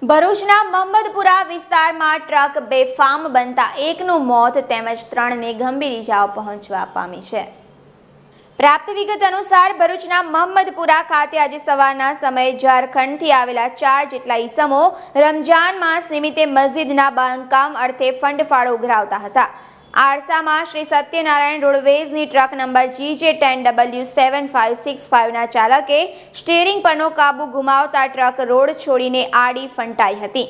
ભરૂચના મહમ્મદપુરા વિસ્તારમાં ટ્રક બેફામ બનતા એકનું મોત તેમજ 3ને ગંભીર ઇજાઓ પહોંચવા પામી છે। પ્રાપ્ત વિગત અનુસાર ભરૂચના મહમ્મદપુરા ખાતે આજે સવારના સમયે ઝારખંડથી આવેલા 4 જેટલા ઈસમો રમજાન માસ નિમિત્તે મસ્જિદના બાંધકામ અર્થે ફંડ ફાળો ઉઘરાવતા હતા। આરસામાં શ્રી સત્યનારાયણ રોડવેઝની ટ્રક નંબર GJ10W7565 ના ચાલકે સ્ટીયરિંગ પરનો કાબુ ગુમાવતા ટ્રક રોડ છોડીને આડી ફંટાઈ હતી,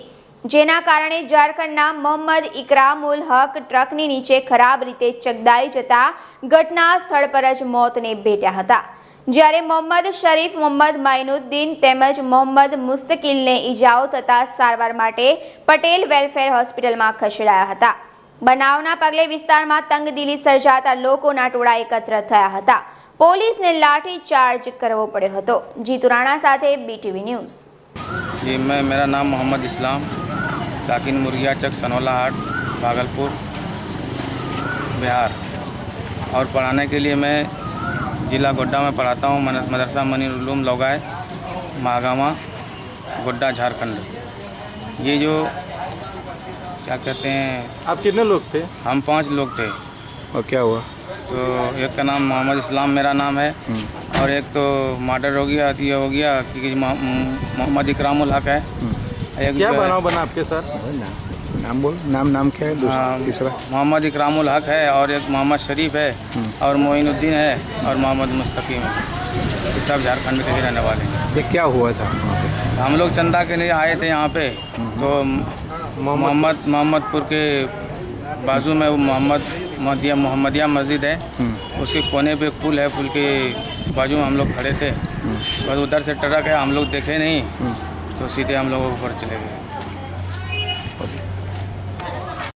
જેના કારણે ઝારખંડના મોહમ્મદ ઇકરામુલ હક ટ્રકની નીચે ખરાબ રીતે ચગદાઈ જતા ઘટના સ્થળ પર જ મોતને ભેટ્યા હતા, જ્યારે મોહમ્મદ શરીફ, મોહમ્મદ માઇનુદ્દીન તેમજ મોહમ્મદ મુસ્તકિલને ઈજાઓ થતા સારવાર માટે પટેલ વેલફેર હોસ્પિટલમાં ખસેડાયા હતા। બનાવના પગલે વિસ્તારમાં તંગદિલી સર્જાતા લોકોના ટોળા એકત્ર થયા હતા। પોલીસને લાઠી ચાર્જ કરવો પડ્યો હતો। જીતુ રાણા સાથે BTV ન્યૂઝ। जी मेरा नाम मोहम्मद इस्लाम, साकिन मुर्गिया चक सनौला हाट भागलपुर बिहार, और पढ़ाने के लिए मैं ज़िला गोड्डा में पढ़ाता हूँ। मदरसा मनीरुल उलूम लोगाए महागामा गोड्डा झारखंड। ये जो क्या कहते हैं, आप कितने लोग थे? हम 5 लोग थे। और क्या हुआ? तो एक का नाम मोहम्मद इस्लाम मेरा नाम है, और एक तो मर्डर हो गया, ये हो गया कि मोहम्मद इकरामुल हक है। एक क्या बनाव बना आपके साथ? नाम बोल। नाम क्या है तीसरा? मोहम्मद इकरामुल हक है, और एक मोहम्मद शरीफ है, और मोइनुद्दीन है, और मोहम्मद मुस्तकीम है। ये सब झारखंड के ही रहने वाले हैं। ये क्या हुआ था? हम लोग चंदा के लिए आए थे यहाँ पे, तो मोहम्मदपुर के बाजू में मोहम्मदिया मस्जिद है, उसके कोने पे पुल है, पुल के बाजू में हम लोग खड़े थे। बस उधर से ट्रक है, हम लोग देखे नहीं, तो सीधे हम लोग ऊपर चले गए।